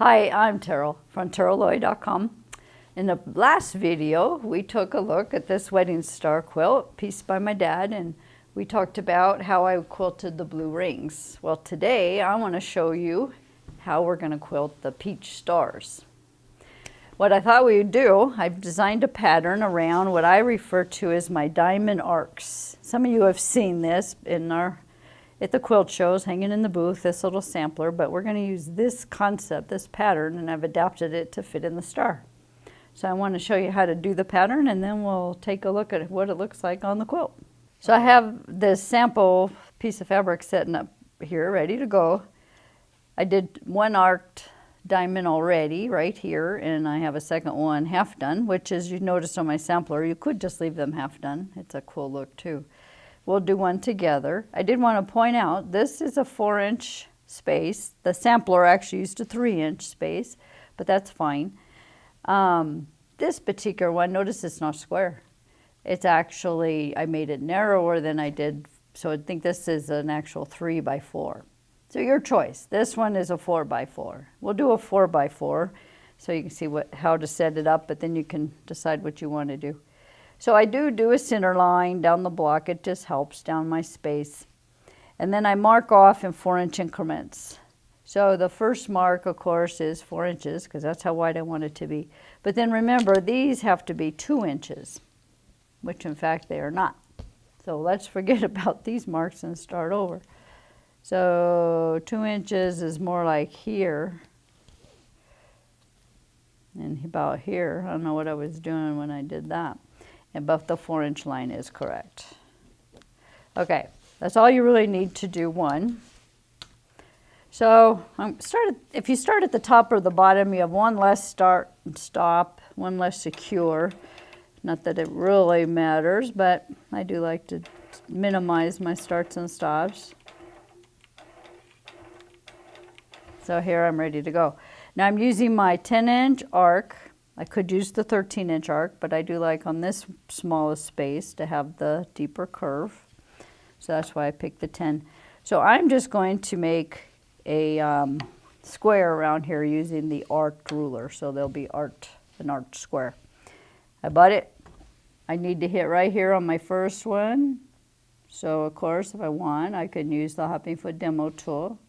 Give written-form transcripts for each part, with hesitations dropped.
Hi, I'm Teryl from TerylLoy.com. In the last video, we took a look at this wedding star quilt, pieced by my dad, and we talked about how I quilted the blue rings. Well, today I want to show you how we're going to quilt the peach stars. What I thought we would do, I've designed a pattern around what I refer to as my diamond arcs. Some of you have seen this at the quilt shows, hanging in the booth, this little sampler, but we're going to use this concept, this pattern, and I've adapted it to fit in the star. So I want to show you how to do the pattern, and then we'll take a look at what it looks like on the quilt. So I have this sample piece of fabric setting up here, ready to go. I did one arced diamond already right here, and I have a second one half done, which, as you noticed on my sampler, you could just leave them half done. It's a cool look too. We'll do one together. I did want to point out this is a 4-inch space. The sampler actually used a 3-inch space, but that's fine. This particular one, notice it's not square. It's actually, I made it narrower than I did, so I think this is an actual 3x4. So your choice. This one is a 4x4. We'll do a 4x4 so you can see how to set it up, but then you can decide what you want to do. So I do a center line down the block. It just helps down my space. And then I mark off in 4-inch increments. So the first mark, of course, is 4 inches, because that's how wide I want it to be. But then remember, these have to be 2 inches, which in fact they are not. So let's forget about these marks and start over. So 2 inches is more like here. And about here. I don't know what I was doing when I did that. But the 4-inch line is correct. Okay, that's all you really need to do one. So if you start at the top or the bottom, you have one less start and stop, one less secure. Not that it really matters, but I do like to minimize my starts and stops. So here I'm ready to go. Now I'm using my 10-inch arc. I could use the 13-inch arc, but I do like on this smallest space to have the deeper curve. So that's why I picked the 10. So I'm just going to make a square around here using the arced ruler. So there'll be an arched square. I butt it. I need to hit right here on my first one. So of course, if I want, I can use the hopping foot demo tool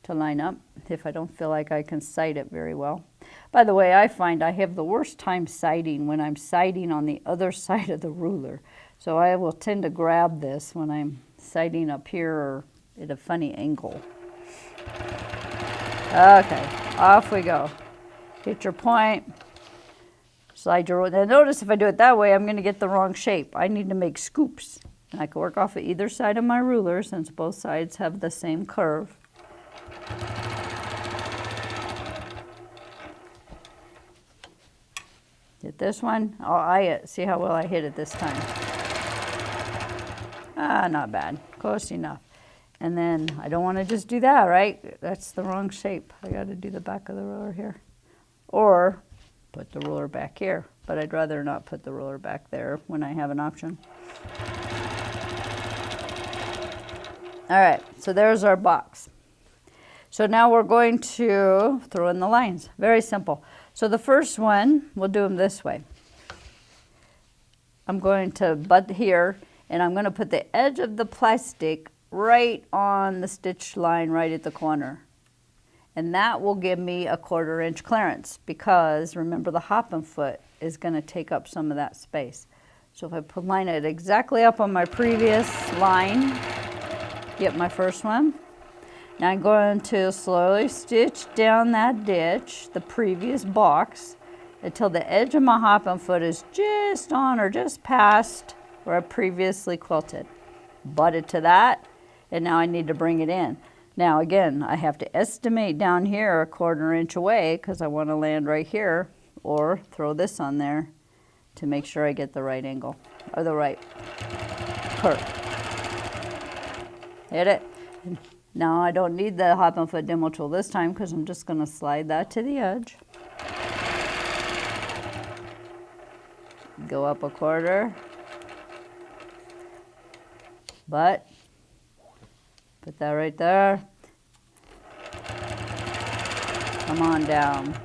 to line up if I don't feel like I can sight it very well. By the way, I find I have the worst time sighting when I'm sighting on the other side of the ruler. So I will tend to grab this when I'm sighting up here or at a funny angle. Okay, off we go. Hit your point, slide your ruler. Now notice if I do it that way, I'm going to get the wrong shape. I need to make scoops. And I can work off of either side of my ruler since both sides have the same curve. Hit this one. Oh, I see how well I hit it this time. Not bad. Close enough. And then I don't want to just do that, right? That's the wrong shape. I got to do the back of the ruler here. Or put the ruler back here. But I'd rather not put the ruler back there when I have an option. All right, so there's our box. So now we're going to throw in the lines. Very simple. So the first one, we'll do them this way. I'm going to butt here, and I'm going to put the edge of the plastic right on the stitch line right at the corner. And that will give me a 1/4 inch clearance because remember the hopping foot is going to take up some of that space. So if I line it exactly up on my previous line, get my first one. Now I'm going to slowly stitch down that ditch, the previous box, until the edge of my hopping foot is just on or just past where I previously quilted. Butt it to that, and now I need to bring it in. Now again, I have to estimate down here a 1/4 inch away because I want to land right here, or throw this on there to make sure I get the right angle, or the right curve. Hit it. Now I don't need the hopping foot demo tool this time because I'm just going to slide that to the edge. Go up a 1/4. But put that right there. Come on down.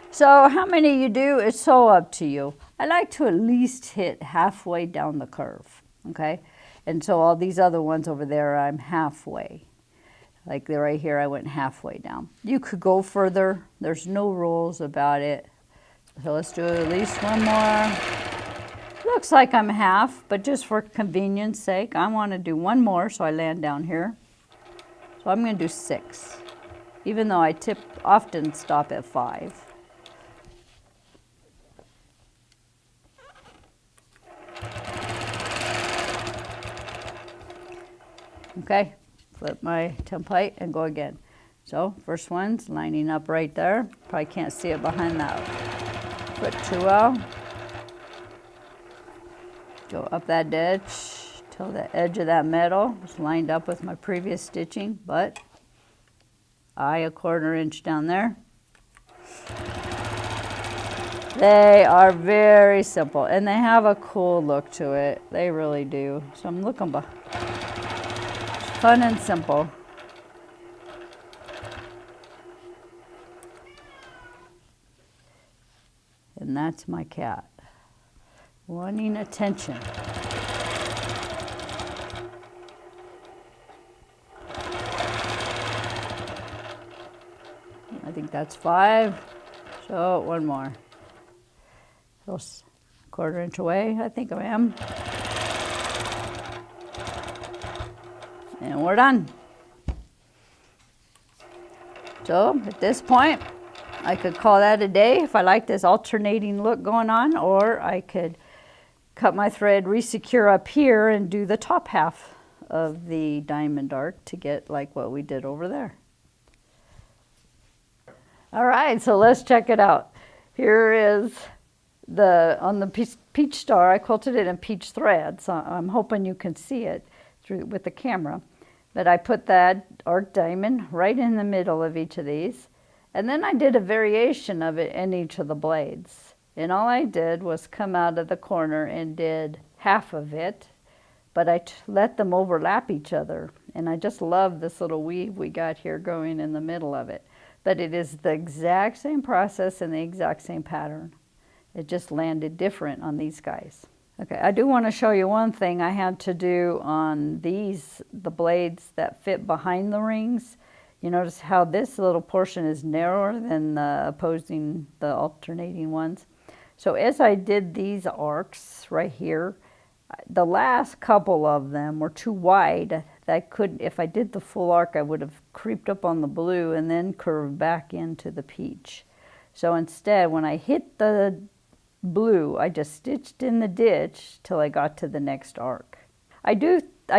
So how many you do, it's so up to you. I like to at least hit halfway down the curve, okay? And so all these other ones over there, I'm halfway. Like right here, I went halfway down. You could go further. There's no rules about it. So let's do at least one more. Looks like I'm half, but just for convenience sake, I want to do one more, so I land down here. So I'm going to do 6, even though I often stop at 5. Okay, flip my template and go again. So first one's lining up right there. Probably can't see it behind that foot too well. Go up that ditch till the edge of that metal is lined up with my previous stitching, but a 1/4 inch down there. They are very simple and they have a cool look to it. They really do. So I'm looking behind. Fun and simple. And that's my cat, wanting attention. I think that's 5, so one more. So 1/4 inch away, I think I am. And we're done. So at this point, I could call that a day if I like this alternating look going on, or I could cut my thread, resecure up here, and do the top half of the diamond arc to get like what we did over there. All right, so let's check it out. Here is on the peach star, I quilted it in peach thread, so I'm hoping you can see it with the camera. But I put that arc diamond right in the middle of each of these. And then I did a variation of it in each of the blades. And all I did was come out of the corner and did half of it, but I let them overlap each other. And I just love this little weave we got here going in the middle of it. But it is the exact same process and the exact same pattern. It just landed different on these guys. Okay, I do want to show you one thing I had to do on these, the blades that fit behind the rings. You notice how this little portion is narrower than the alternating ones. So as I did these arcs right here, the last couple of them were too wide. That could, if I did the full arc, I would have creeped up on the blue and then curved back into the peach. So instead, when I hit the blue, I just stitched in the ditch till I got to the next arc. I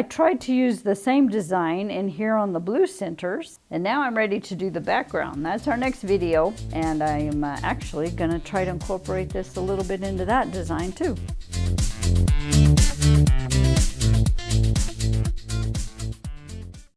tried to use the same design in here on the blue centers, and now I'm ready to do the background. That's our next video, and I'm actually going to try to incorporate this a little bit into that design too.